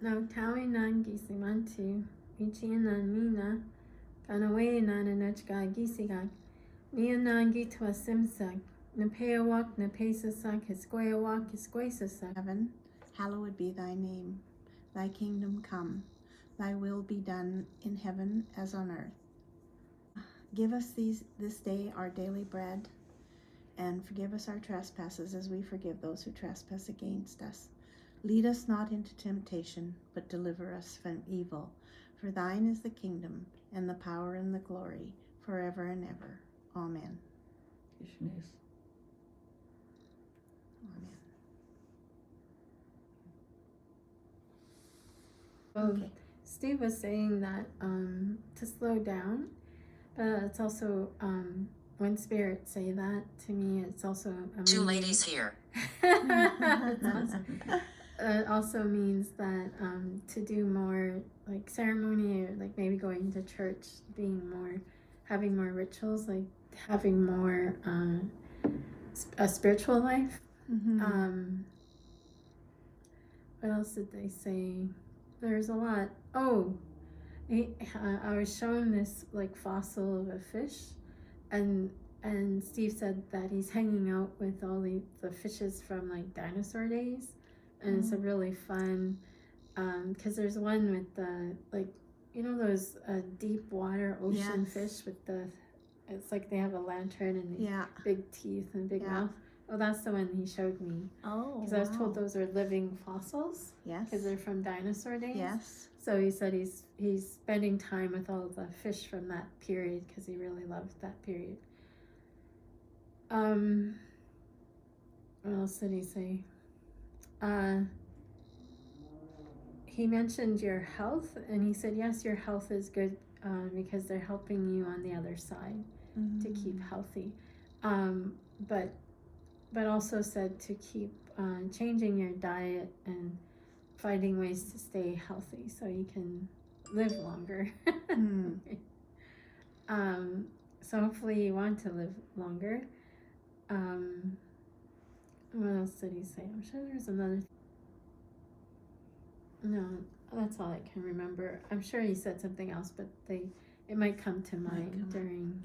No tawi nan gisi mantu, ichi nan mina, kanaway nan anachga gisigag, nia nan gitwa simsag, napewak, napesasag, hisquayawak, hisquaysasag. Heaven, hallowed be thy name. Thy kingdom come. Thy will be done in heaven as on earth. Give us this day our daily bread, and forgive us our trespasses as we forgive those who trespass against us. Lead us not into temptation, but deliver us from evil. For thine is the kingdom, and the power, and the glory, forever and ever. Amen. Krishna's. Amen. Okay. Steve was saying that to slow down, but it's also when spirits say that to me, it's also Two ladies here. It's awesome. It also means that to do more like ceremony, or like maybe going to church, having more rituals, like having more a spiritual life. Mm-hmm. What else did they say? There's a lot. I was shown this like fossil of a fish, and Steve said that he's hanging out with all the fishes from like dinosaur days, and it's a really fun, because there's one with the like, you know, those deep water ocean fish with it's like they have a lantern and big teeth and big mouth. Oh, that's the one he showed me. Oh, because I was told those are living fossils. Yes. Because they're from dinosaur days. Yes. So he said he's spending time with all the fish from that period because he really loved that period. What else did he say? He mentioned your health, and he said yes, your health is good because they're helping you on the other side to keep healthy. But also said to keep changing your diet and finding ways to stay healthy so you can live longer. So hopefully you want to live longer. What else did he say? I'm sure there's another. No, that's all I can remember. I'm sure he said something else, but it might come to mind during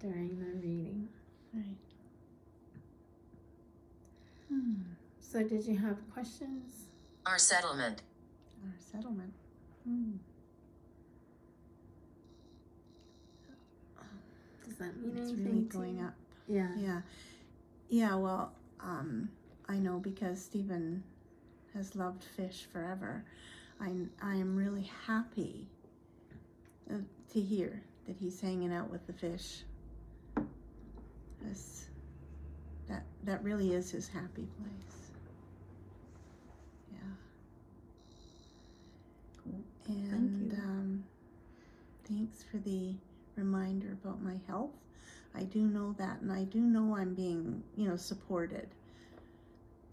the reading. Right. So did you have questions? Our settlement. Our settlement. Does that mean It's anything? really going up. Yeah. Well, I know because Stephen has loved fish forever. I am really happy to hear that he's hanging out with the fish. That really is his happy place. Yeah. Cool. And Thank you. Thanks for the reminder about my health. I do know that, and I do know I'm being, supported.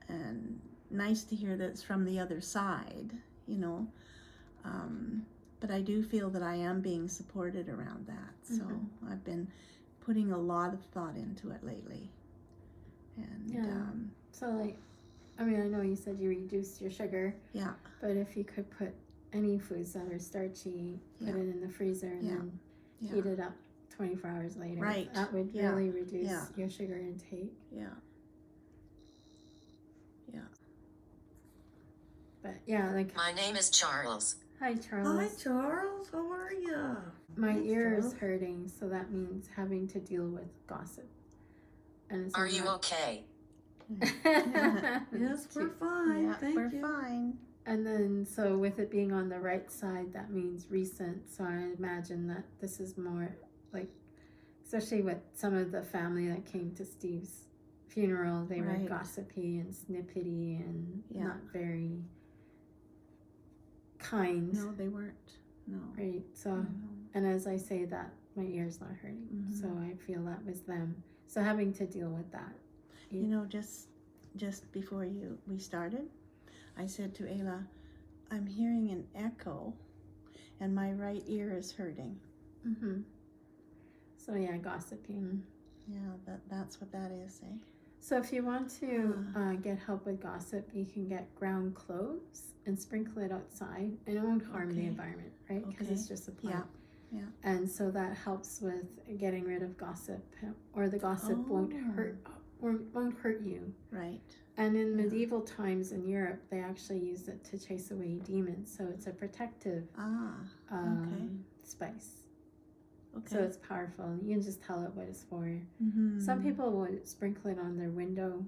And nice to hear that it's from the other side, but I do feel that I am being supported around that. So I've been putting a lot of thought into it lately. And so like, I know you said you reduced your sugar. Yeah. But if you could put any foods that are starchy, put it in the freezer and then heat it up 24 hours later. Right. That would really reduce your sugar intake. Yeah. But yeah, like. My name is Charles. Hi, Charles. Hi, Charles. How are you? My ear is hurting, so that means having to deal with gossip. And Are you okay? Yes, we're fine. Yeah, Thank we're you. fine. And then, so with it being on the right side, that means recent. So I imagine that this is more like, especially with some of the family that came to Steve's funeral, they were gossipy and snippety and not very kind. No, they weren't. No. Right. So, and as I say that, my ear's not hurting. So I feel that was them. So having to deal with that. Just before we started, I said to Ayla, I'm hearing an echo and my right ear is hurting. So yeah, gossiping. Yeah, that's what that is, eh? So if you want to get help with gossip, you can get ground cloves and sprinkle it outside, and it won't harm the Okay. environment, right? Because Okay. it's just a plant. Yeah. And so that helps with getting rid of gossip, or the gossip won't hurt you. Right. And in Yeah. medieval times in Europe, they actually used it to chase away demons. So it's a protective spice. Okay. So it's powerful. You can just tell it what it's for. Mm-hmm. Some people would sprinkle it on their window,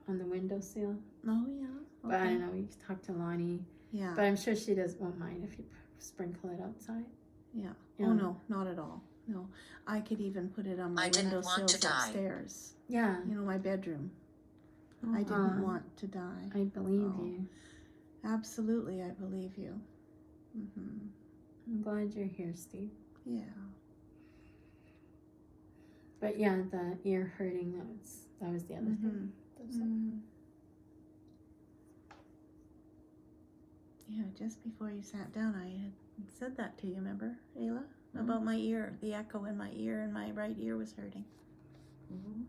on the windowsill. Oh yeah. But I don't know. You can talk to Lonnie. Yeah. But I'm sure she won't mind if you sprinkle it outside. Yeah. Yeah. Oh no, not at all. No, I could even put it on my I didn't want windowsills to die. upstairs. Yeah. You know, my bedroom. I didn't want to die. I believe Oh. you. Absolutely, I believe you. Mm-hmm. I'm glad you're here, Steve. Yeah. But yeah, the ear hurting, that was the other thing. Mm-hmm. Yeah, just before you sat down, I had said that to you, remember, Ayla? About my ear, the echo in my ear, and my right ear was hurting. Mm-hmm.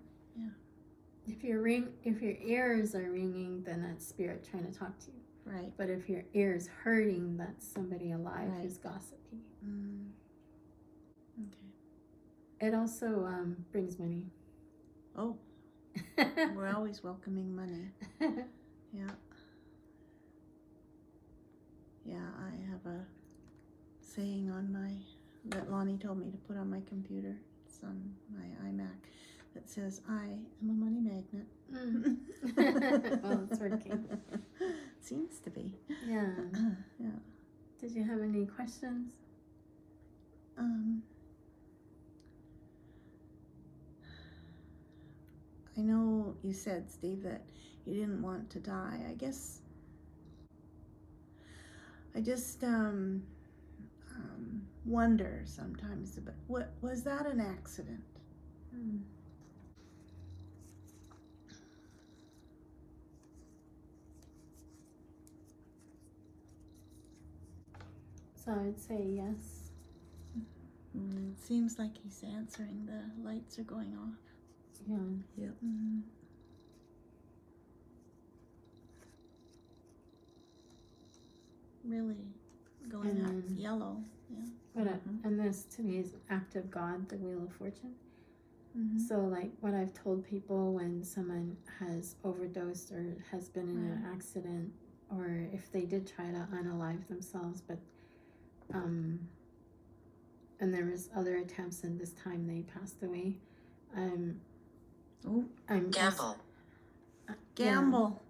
If your ears are ringing, then that's spirit trying to talk to you. Right. But if your ear's hurting, that's somebody alive Right. who's gossipy. Mm. Okay. It also brings money. Oh, we're always welcoming money. Yeah. Yeah, I have a saying on that Lonnie told me to put on my computer. It's on my iMac that says, I am a money magnet. Well, it's working. Seems to be. Yeah. Yeah. Did you have any questions? I know you said, Steve, that you didn't want to die. I guess I just wonder sometimes about what was that an accident? So I'd say yes. It seems like he's answering. The lights are going off. Yeah. Yep. Mm-hmm. Really going up yellow. Yeah. But and this to me is an act of God, the Wheel of Fortune. Mm-hmm. So like what I've told people when someone has overdosed or has been in an accident, or if they did try to unalive themselves, but and there was other attempts, and this time they passed away. I'm Gamble. Gamble.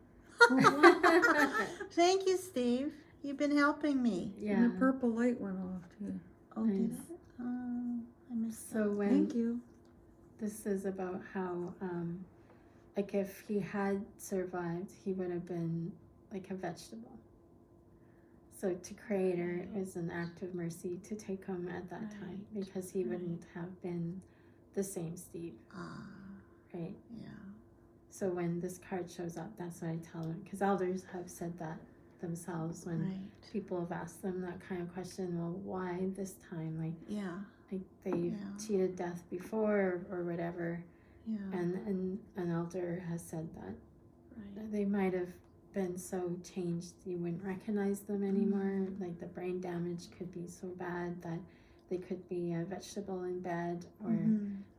Thank you, Steve. You've been helping me. Yeah. And the purple light went off too. Oh, Nice. did it? Oh, I missed So that. when Thank you. this is about how like if he had survived, he would have been like a vegetable. So to Creator, it was an act of mercy to take him at that time, because he wouldn't have been the same Steve, right? Yeah. So when this card shows up, that's what I tell them, because elders have said that themselves when people have asked them that kind of question. Well, why this time? Like they've cheated death before or whatever. Yeah. And an elder has said that they might have been so changed you wouldn't recognize them anymore. Like the brain damage could be so bad that they could be a vegetable in bed, or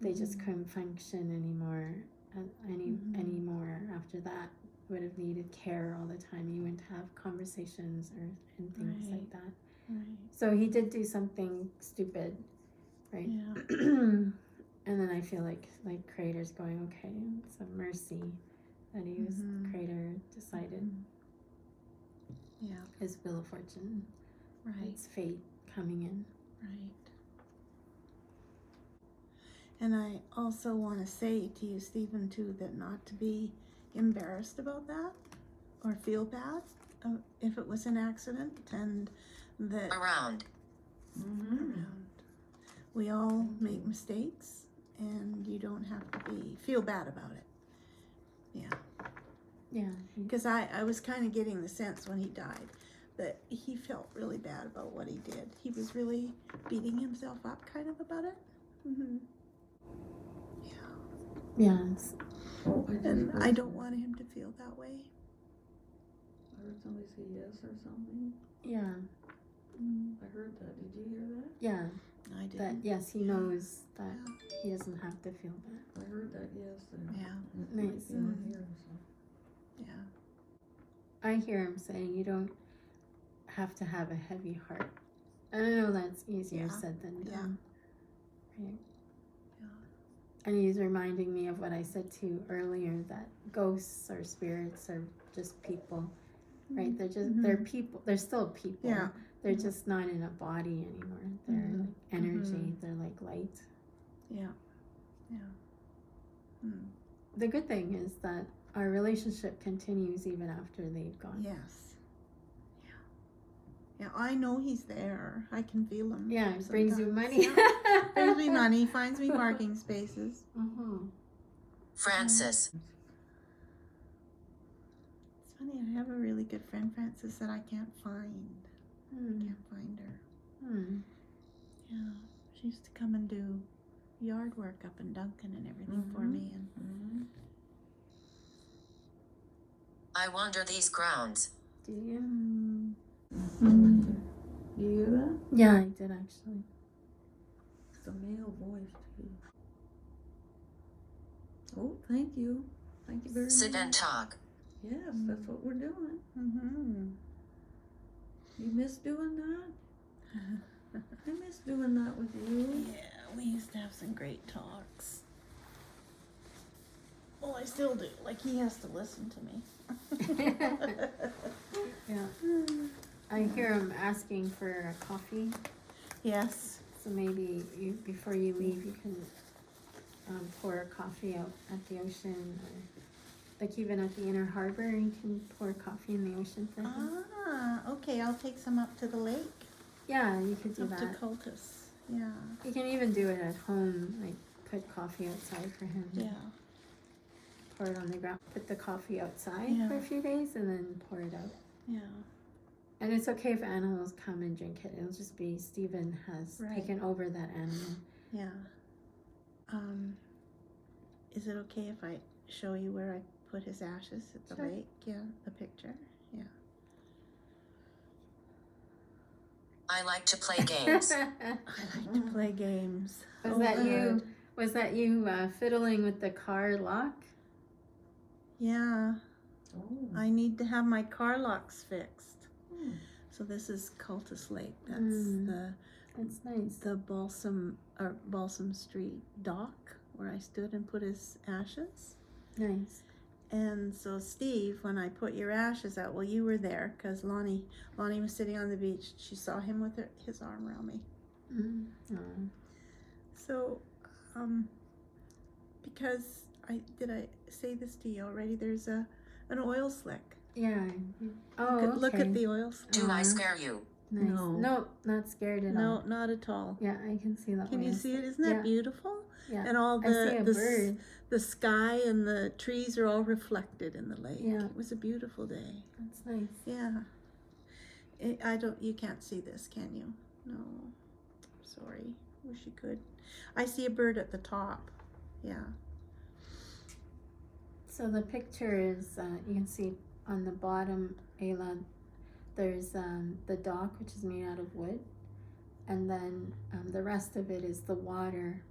they just couldn't function anymore. Anymore after that, would have needed care all the time. You wouldn't have conversations and things like that. So he did do something stupid, right? Yeah. And then I feel like Creator's going, okay, it's a mercy that he was Creator decided. Yeah. His Wheel of Fortune. Right. It's fate coming in. Right. And I also want to say to you, Stephen, too, that not to be embarrassed about that or feel bad if it was an accident, and that Around. we all make mistakes, and you don't have to feel bad about it. Yeah. Yeah. Because I was kind of getting the sense when he died that he felt really bad about what he did. He was really beating himself up kind of about it. Yeah. Oh, I just And heard I don't that. want him to feel that way. I heard somebody say yes or something. Yeah, I heard that. Did you hear that? yeah. I That didn't. yes, he knows that Yeah. he doesn't have to feel that. I heard that yes. And Yeah. it might Nice. be on here, so. Yeah. I hear him saying you don't have to have a heavy heart. And I know that's easier Yeah. said than Yeah. done. Right. Yeah. And he's reminding me of what I said to you earlier, that ghosts or spirits are just people. Right? They're just they're people. They're still people. Yeah. They're just not in a body anymore. They're like energy. They're like light. Yeah. Yeah. The good thing is that our relationship continues even after they've gone. Yes. Yeah. Yeah, I know he's there. I can feel him. Yeah, it brings you sometimes. money. Yeah. Brings me money, finds me parking spaces. Francis. It's funny, I have a really good friend, Francis, that I can't find. Can't find her. Yeah. She used to come and do yard work up in Duncan and everything for me. And I wander these grounds. Do you? You hear that? Yeah, I did actually. It's a male voice too. Oh, thank you. Thank you very much. Sit and talk. Yes, that's what we're doing. You miss doing that? I miss doing that with you. Yeah, we used to have some great talks. Well, I still do. Like, he has to listen to me. Yeah. I hear him asking for a coffee. Yes. So maybe you, before you leave, you can pour coffee out at the ocean, or like even at the inner harbor, you can pour coffee in the ocean for him. Ah, okay. I'll take some up to the lake. Yeah, you could do Up that. to Cultus. Yeah. You can even do it at home, like put coffee outside for him. Yeah. Pour it on the ground. Put the coffee outside Yeah. for a few days and then pour it out. Yeah. And it's okay if animals come and drink it. It'll just be Stephen has Right. taken over that animal. Yeah. Is it okay if I show you where I put his ashes at the Sure. lake? Yeah, the picture. Yeah. I like to play games. I like to play games. Was that you? Was that you fiddling with the car lock? Yeah. Oh. I need to have my car locks fixed. Hmm. So this is Cultus Lake. That's That's nice. the Balsam Street dock where I stood and put his ashes. Nice. And so Steve, when I put your ashes out, well, you were there because Lonnie was sitting on the beach. She saw him with his arm around me. Oh. So, because I say this to you already? There's an oil slick. Yeah. Oh, Look okay. at the oil slick. Do I scare you? Nice. No. Nope, not scared at No, all. not at all. Yeah, I can see that. Can you one. see it? Isn't that Yeah. beautiful? Yeah. And all I see a the bird. the sky and the trees are all reflected in the lake. Yeah. It was a beautiful day. That's nice. Yeah. You can't see this, can you? No. Sorry. Wish you could. I see a bird at the top. Yeah. So the picture is, you can see on the bottom, Ayla, there's the dock, which is made out of wood. And then the rest of it is the water.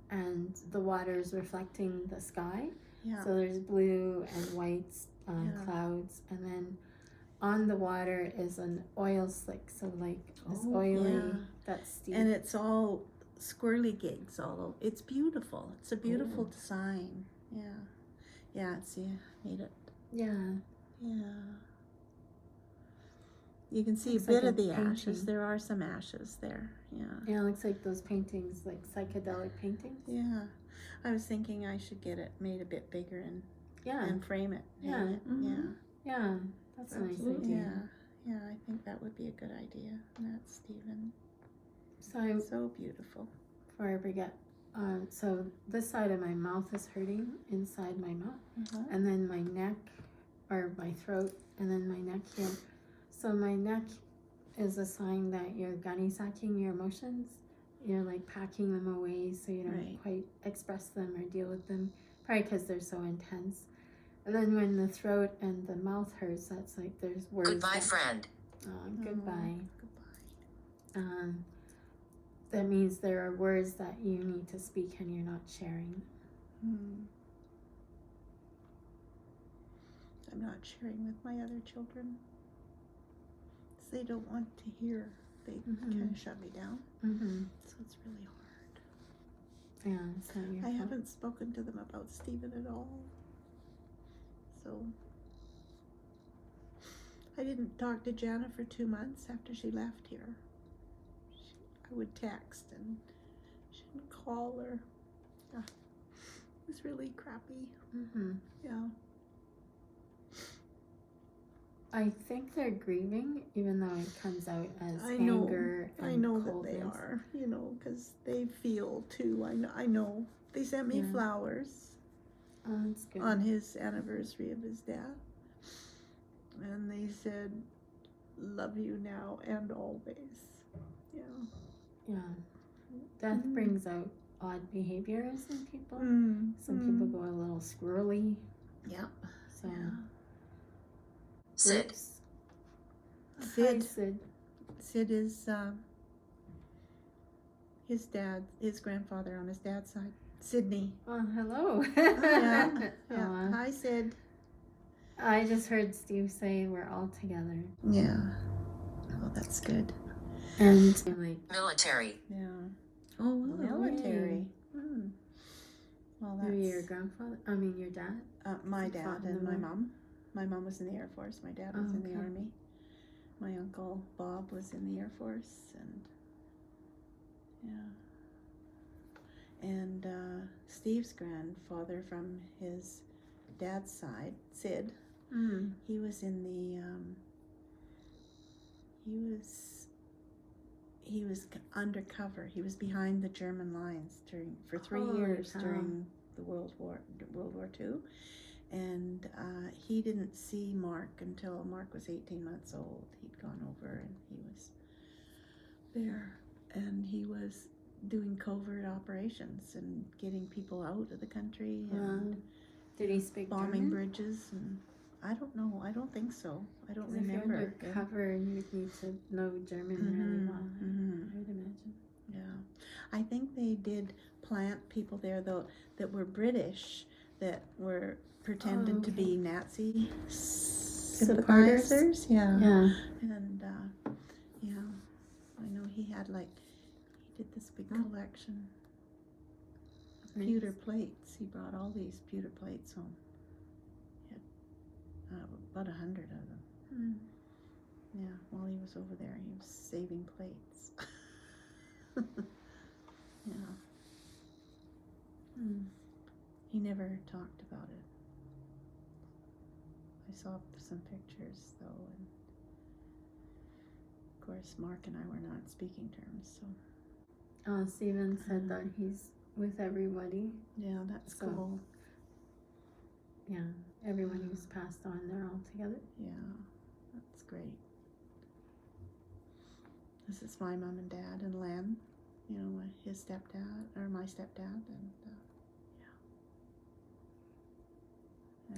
And the water is reflecting the sky. Yeah. So there's blue and white Yeah. clouds. And then on the water is an oil slick. So like this Oh, oily, yeah. that's steep. And it's all squirrely gigs all over. It's beautiful. It's a beautiful design. Yeah. Yeah, made it. Yeah. Yeah. You can see Looks a bit like of a the ashes. painting. There are some ashes there. Yeah. Yeah, it looks like those paintings, like psychedelic paintings. Yeah. I was thinking I should get it made a bit bigger and Yeah. frame it. Yeah. Hang it. Mhm. Yeah. That's a nice Absolutely. Yeah. idea. Yeah. Yeah, I think that would be a good idea. And that's Stephen. So I, So beautiful. before I forget, so this side of my mouth is hurting inside my mouth, Uh-huh. and then my neck, or my throat, and then my neck here. So my neck is a sign that you're gunny sacking your emotions. You're like packing them away so you don't Right. quite express them or deal with them. Probably because they're so intense. And then when the throat and the mouth hurts, that's like there's words. Goodbye, that, friend. Goodbye. Goodbye. That means there are words that you need to speak and you're not sharing. I'm not sharing with my other children. They don't want to hear. They kind of shut me down. So it's really hard. Yeah, so I haven't spoken to them about Stephen at all. So I didn't talk to Jana for 2 months after she left here. I would text and she would call her. It was really crappy. Yeah. I think they're grieving, even though it comes out as I know, anger and I know coldness. that they are, you know, because they feel too. I know. They sent me flowers Oh, that's good. on his anniversary of his death. And they said, love you now and always. Yeah. Yeah. Death brings out odd behaviors in people. Some people go a little squirrely. Yeah. So. Yeah. Sid. Hi, Sid. Sid is his grandfather on his dad's side. Sydney. Oh, hello. Yeah. Hi, Sid. I just heard Steve say we're all together. Yeah. Oh, that's good. And like Military. Yeah. Oh, wow. Military. Well, that's maybe your grandfather. I mean, your dad. my He dad fought in and the my war? mom. My mom was in the Air Force. My dad was in the okay. Army. My uncle Bob was in the Air Force, and Steve's grandfather from his dad's side, Sid. He was in the he was undercover. He was behind the German lines for 3 years during the World War II. And he didn't see Mark until Mark was 18 months old. He'd gone over and he was there. And he was doing covert operations and getting people out of the country and did he speak bombing German? bridges. And I don't know. I don't think so. I don't 'Cause remember. If you're undercover, you would need to know German really well. I would imagine. Yeah. I think they did plant people there, though, that were British, that were pretended to be Nazi sympathizers. Yeah. And I know he had he did this big collection of pewter plates. He brought all these pewter plates home. He had about 100 of them. Yeah, while he was over there, he was saving plates. Yeah. He never talked about it. I saw some pictures though, and of course Mark and I were not speaking terms, so. Steven said that he's with everybody. Yeah, that's So, cool. Yeah, everyone who's passed on, they're all together. Yeah, that's great. This is my mom and dad and Len, you know, his stepdad, or my stepdad, and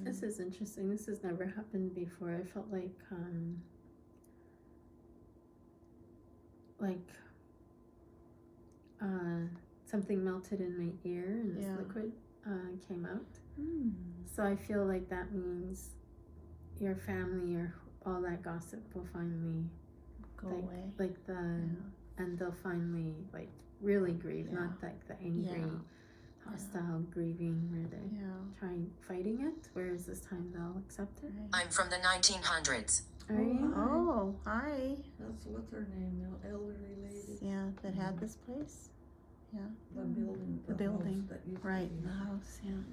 This is interesting. This has never happened before. I felt something melted in my ear and this liquid came out. So I feel like that means your family or all that gossip will finally go away. And they'll finally really grieve, not like the angry, hostile grieving where they're fighting it, whereas this time they'll accept it. I'm from the 1900s. Are you? Oh, hi. That's what's her name now, elderly lady. Yeah, that had this place. Yeah. The building. The building. House that used to Right, be. the house, yeah.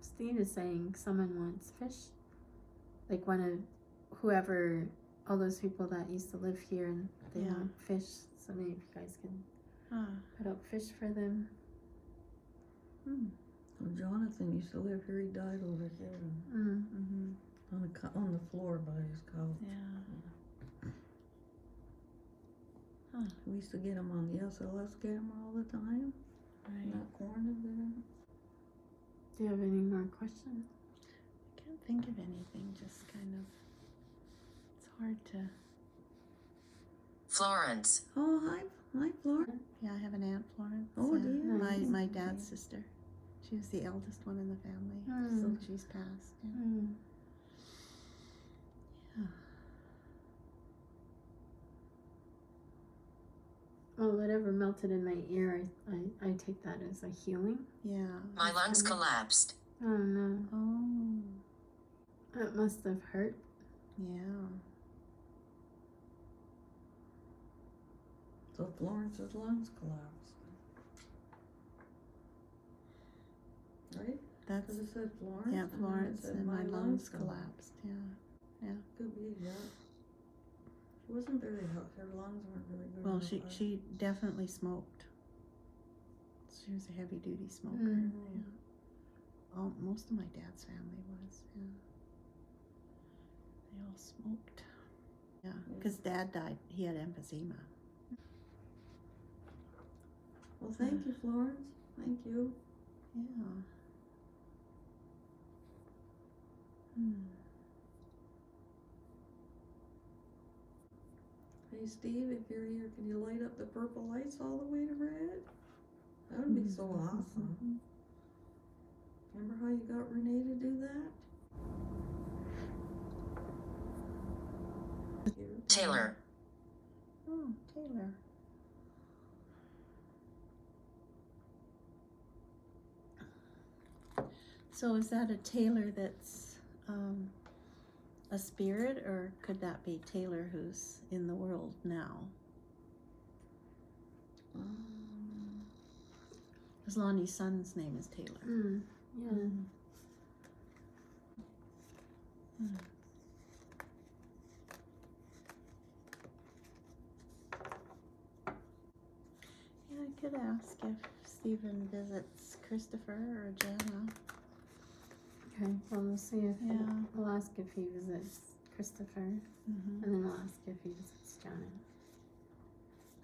Steve is saying someone wants fish. Like whoever, all those people that used to live here and they want fish. So maybe you guys can put out fish for them. Well, Jonathan used to live here. He died over here on the floor by his couch. Yeah. We used to get him on the SLS camera all the time. And that corn is there. Do you have any more questions? I can't think of anything, just kind of, it's hard to, Florence. Oh, hi, Florence. yeah, I have an Aunt Florence. Oh, yeah. do you? My Okay. dad's sister. She was the eldest one in the family, so she's passed. Yeah. Mm. Yeah. Well, whatever melted in my ear, I take that as a healing. Yeah. My lungs collapsed. Oh no. Oh. It must have hurt. Yeah. So Florence's lungs collapsed. Right? That's, Because it said Florence. yeah, and then it Florence, said and my lungs collapsed. Yeah. Could be, yeah. She wasn't very healthy. Her lungs weren't really good. Well, real fast. she definitely smoked. She was a heavy duty smoker. Mm. Yeah. Oh, most of my dad's family was. Yeah. They all smoked. Yeah, because Dad died. He had emphysema. Well, thank you, Florence. Thank you. Yeah. Hmm. Hey, Steve, if you're here, can you light up the purple lights all the way to red? That would be so awesome. Remember how you got Renee to do that? Taylor. Oh, Taylor. So is that a Taylor that's a spirit, or could that be Taylor who's in the world now? Because Lonnie's son's name is Taylor. Mm. Yeah. Mm. Yeah, I could ask if Stephen visits Christopher or Jana. Okay. Well, we'll see if Yeah. we'll ask if he visits Christopher, Mm-hmm. and then we'll ask if he visits Janet.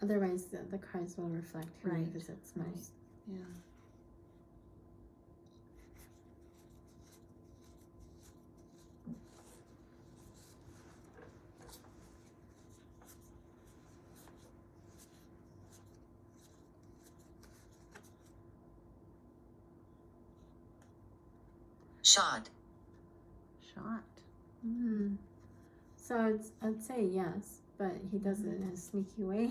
Otherwise, the cards will reflect who he Right. visits Right. most. Yeah. Shot. Shot. Mm. So I'd say yes, but he does it in a sneaky way.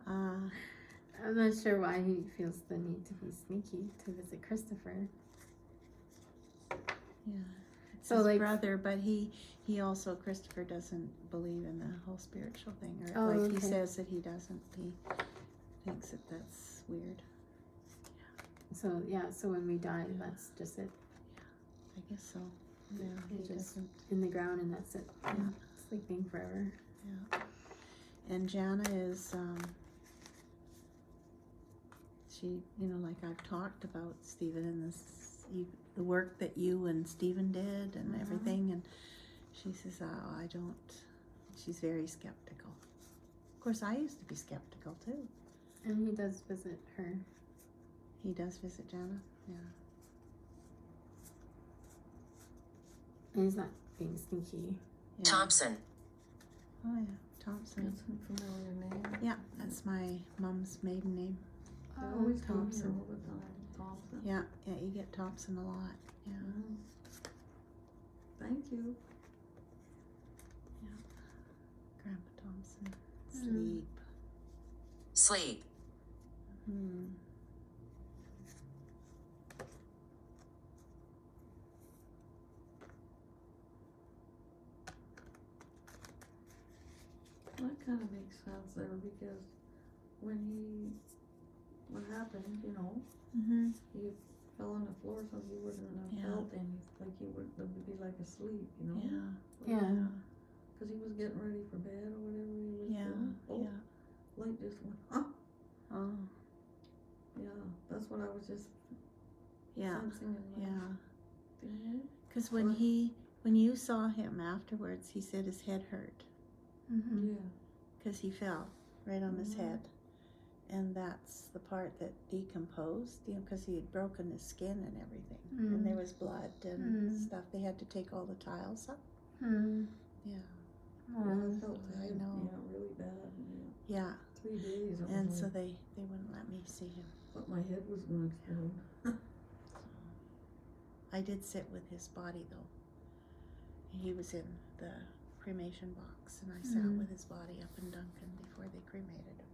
I'm not sure why he feels the need to be sneaky to visit Christopher. Yeah. It's So, his like- brother, but he also, Christopher doesn't believe in the whole spiritual thing, or Oh, like he okay. says that he doesn't. He thinks that that's weird. So yeah, so when we die, that's just it. I guess so. Yeah, he He just doesn't. in the ground, and that's it. Yeah. Sleeping forever. Yeah. And Jana is, she, like I've talked about Stephen and the work that you and Stephen did and everything, and she says, oh, I don't, she's very skeptical. Of course, I used to be skeptical too. And he does visit her. He does visit Jana, yeah. And he's not being sneaky. Yeah. Thompson. Oh yeah, Thompson. That's a familiar name. Yeah, that's my mom's maiden name. They always come here Thompson. all the time. Thompson. Yeah, you get Thompson a lot. Yeah. Mhm. Thank you. Grandpa Thompson. Mm. Sleep. Sleep. Hmm. That kind of makes sense there because what happened, Mm-hmm. he fell on the floor, so he wouldn't have Yeah. felt anything. Like he would be like asleep, Yeah. Yeah. Because he was getting ready for bed or whatever he was Yeah. doing. Oh, Yeah. light just went, huh? Oh. Yeah, that's what I was just Yeah. sensing in my Yeah. thing. Because when you saw him afterwards, he said his head hurt Mm-hmm. Yeah. because he fell right on his Mhm. head, and that's the part that decomposed, because he had broken his skin and everything, and there was blood and stuff. They had to take all the tiles up. Yeah. Yeah, I felt I bad. know. Yeah, really bad. Yeah. 3 days. I was And like, so they wouldn't let me see him. thought my head was going to explode. I did sit with his body though. He was in the cremation box, and I sat with his body up in Duncan before they cremated him.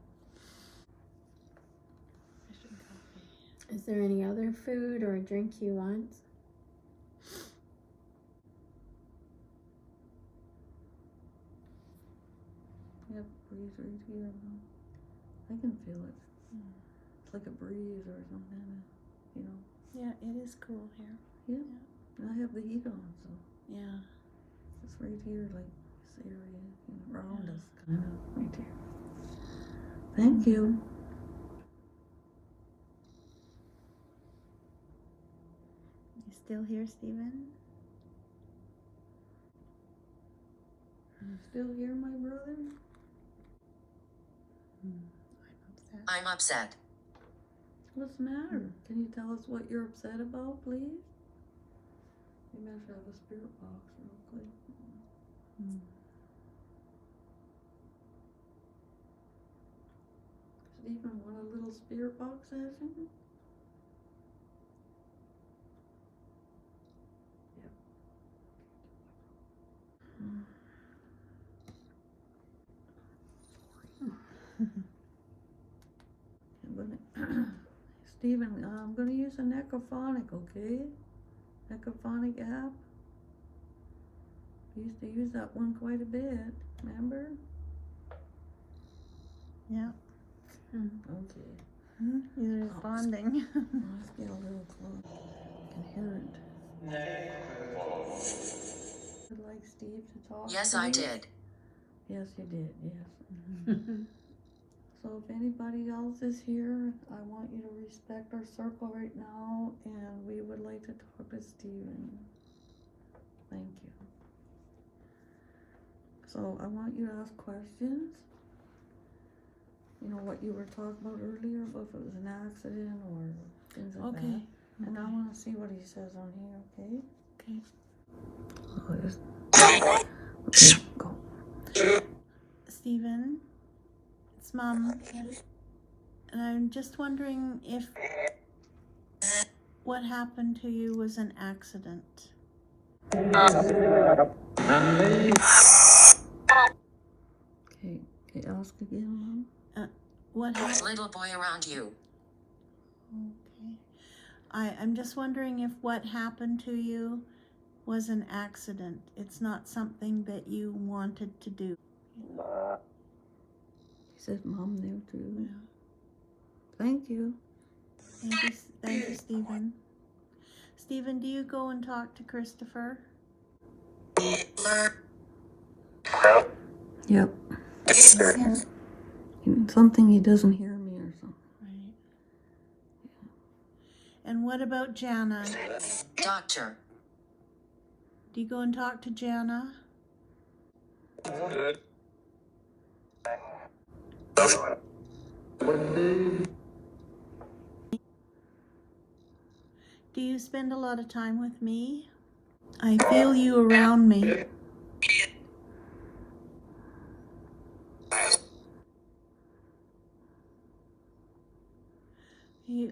Fish and coffee. Is there any other food or drink you want? Yeah, breeze right here. I can feel it. It's like a breeze or something, you know. Yeah, it is cool here. Yeah. And I have the heat on, so Yeah. it's right here, like this area, around us, kind of right here. Thank you. You still here, Stephen? You still here, my brother? I'm upset. I'm upset. What's the matter? Can you tell us what you're upset about, please? Maybe I should have a spirit box real quick. Stephen, want a little spirit box session? Yep. Stephen, I'm going to use a Necrophonic, okay? Necrophonic app. I used to use that one quite a bit, remember? Yeah. Okay. You're responding. Let's get a little close. I can hear it. Would like Steve to talk? Yes, please? I did. Yes, you did, yes. So if anybody else is here, I want you to respect our circle right now, and we would like to talk to Stephen. Thank you. So I want you to ask questions. You know what you were talking about earlier, about if it was an accident or things like that. Okay. And I want to see what he says on here, okay? Okay. Okay, go. Stephen, it's Mom. And I'm just wondering if what happened to you was an accident. Okay, ask again, Mom. What happened? Little boy around you. Okay. I'm just wondering if what happened to you was an accident. It's not something that you wanted to do. He said Mom there too. Yeah. Thank you. Thank you, Stephen. Stephen, do you go and talk to Christopher? Yep. Something he doesn't hear me or something. Right. And what about Jana? Doctor. Do you go and talk to Jana? Do you spend a lot of time with me? I feel you around me.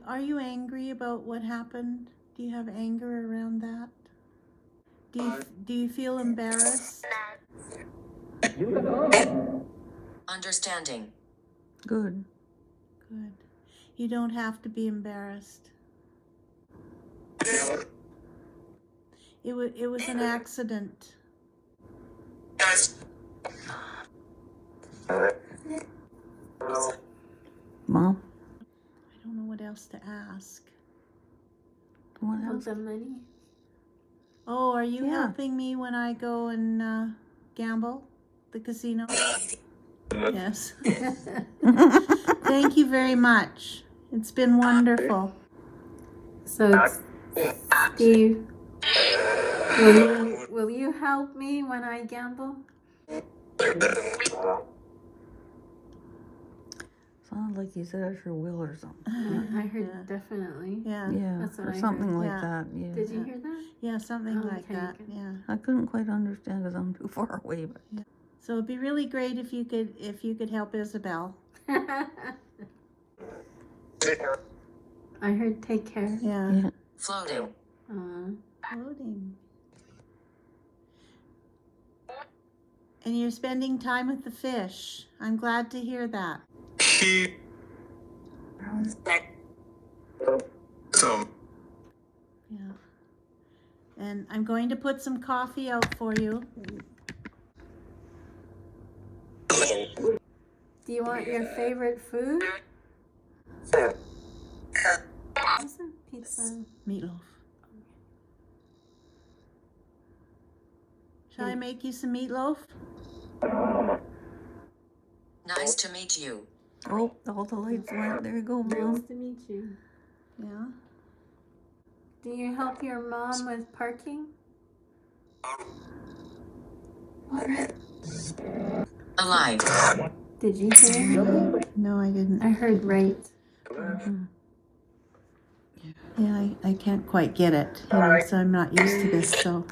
Are you angry about what happened? Do you have anger around that? Do you feel embarrassed? Understanding. Good. Good. You don't have to be embarrassed. It was an accident. Mom? I don't know what else to ask. What Want else? the money? Oh, are you Yeah. helping me when I go and gamble? The casino? Yes. Thank you very much. It's been wonderful. So, Steve, will you help me when I gamble? So Sounds like you said it's your will or something. I heard Yeah. definitely. Yeah. Yeah, That's what or I something heard. like Yeah. that. Yeah. Did you hear that? Yeah, something like Okay, that. good. Yeah. I couldn't quite understand because I'm too far away. But So it'd be really great if you could help Isabel. I heard take care. Yeah. yeah. Floating. Floating. And you're spending time with the fish. I'm glad to hear that. Yeah. And I'm going to put some coffee out for you. Do you want your favorite food? Pizza. Meatloaf. Shall I make you some meatloaf? Nice to meet you. Oh, all the lights went. There you go, Nice Mom. to meet you. Yeah. Do you help your mom with parking? Alive. Did you hear? No, I didn't. I heard right. Yeah, I can't quite get it, so I'm not used to this, so.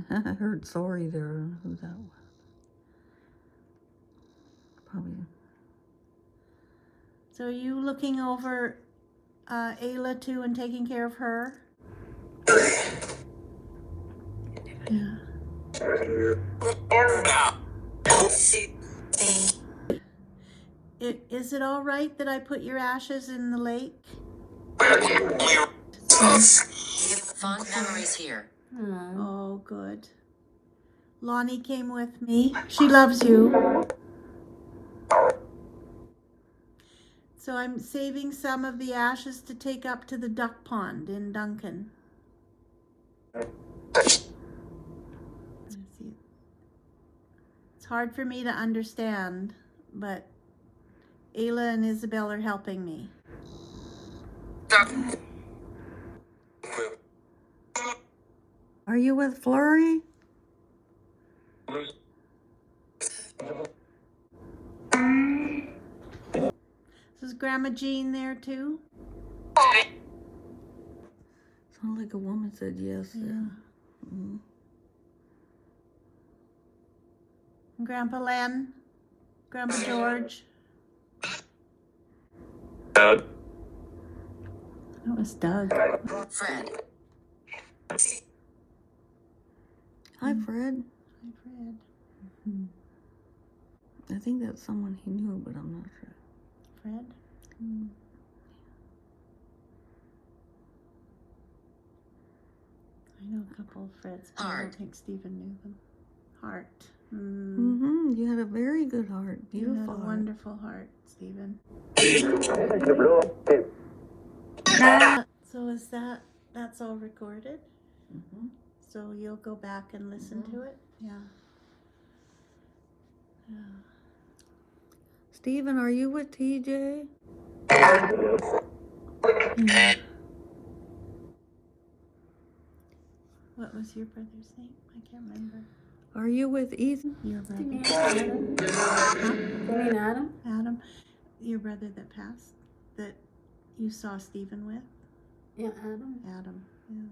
I heard sorry there. I don't know who that was. Probably. So are you looking over Ayla too and taking care of her? Yeah. Is it all right that I put your ashes in the lake? Fond memories here. Oh, good. Lonnie came with me. She loves you. So I'm saving some of the ashes to take up to the duck pond in Duncan. Let's see. It's hard for me to understand, but Ayla and Isabel are helping me. Are you with Flurry? So is Grandma Jean there too? Sounded like a woman said yes. Yeah. Mm. Grandpa Len? Grandpa George? Doug. That was Doug. Fred. Hi, Fred. Hi, Fred. I think that's someone he knew, but I'm not sure. Fred? I know a couple of Freds, but I don't Heart. think Stephen knew them. Heart. Mm-hmm. You had a very good heart. You Beautiful had a heart. wonderful heart, Stephen. So is that's all recorded? Mm-hmm. So you'll go back and listen to it? Yeah. Yeah. Stephen, are you with TJ? What was your brother's name? I can't remember. Are you with Ethan? Your Do you brother. mean Adam? Do you mean Adam? Adam. Your brother that passed, that you saw Stephen with? Yeah, Adam. Adam. Yeah.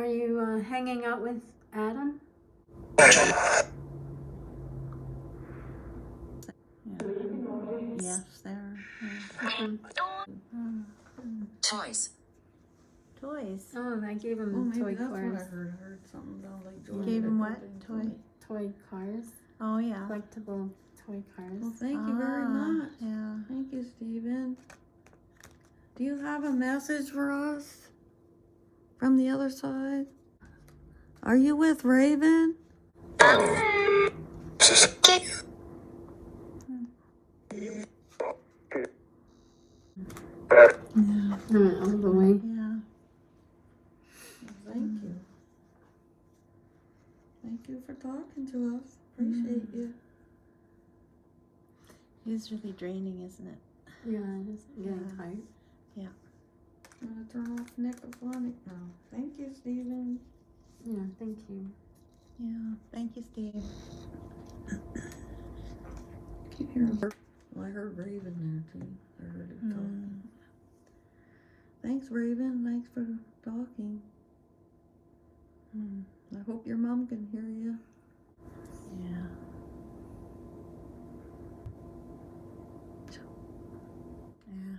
Are you hanging out with Adam? Yes, there. Toys. Toys. Oh, I gave Oh, him maybe toy that's cars. what I heard. I heard something about like George. Gave him what? Toy? Toy cars. Oh, yeah. Collectible toy cars. Well, thank you very Ah, much. Yeah. Thank you, Stephen. Do you have a message for us from the other side? Are you with Raven? Yeah. I went all the way. Yeah. Thank you. Thank you for talking to us. Appreciate you. It is really draining, isn't it? Yeah, it is getting Yeah. tired. I'm gonna turn off Necrophonic now. Thank you, Stephen. Yeah, thank you. Yeah. Thank you, Steve. keep hearing her. Well, I heard Raven there too. I heard it talking. Thanks, Raven. Thanks for talking. I hope your mom can hear you. Yeah.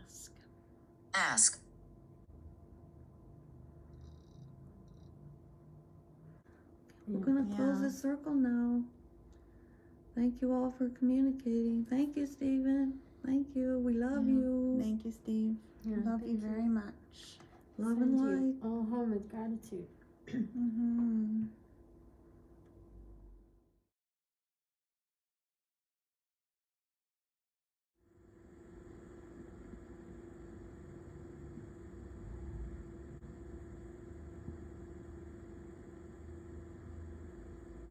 Ask. Ask. We're gonna close Yeah. this circle now. Thank you all for communicating. Thank you, Stephen. Thank you. We love Yeah. you. Thank you, Steve.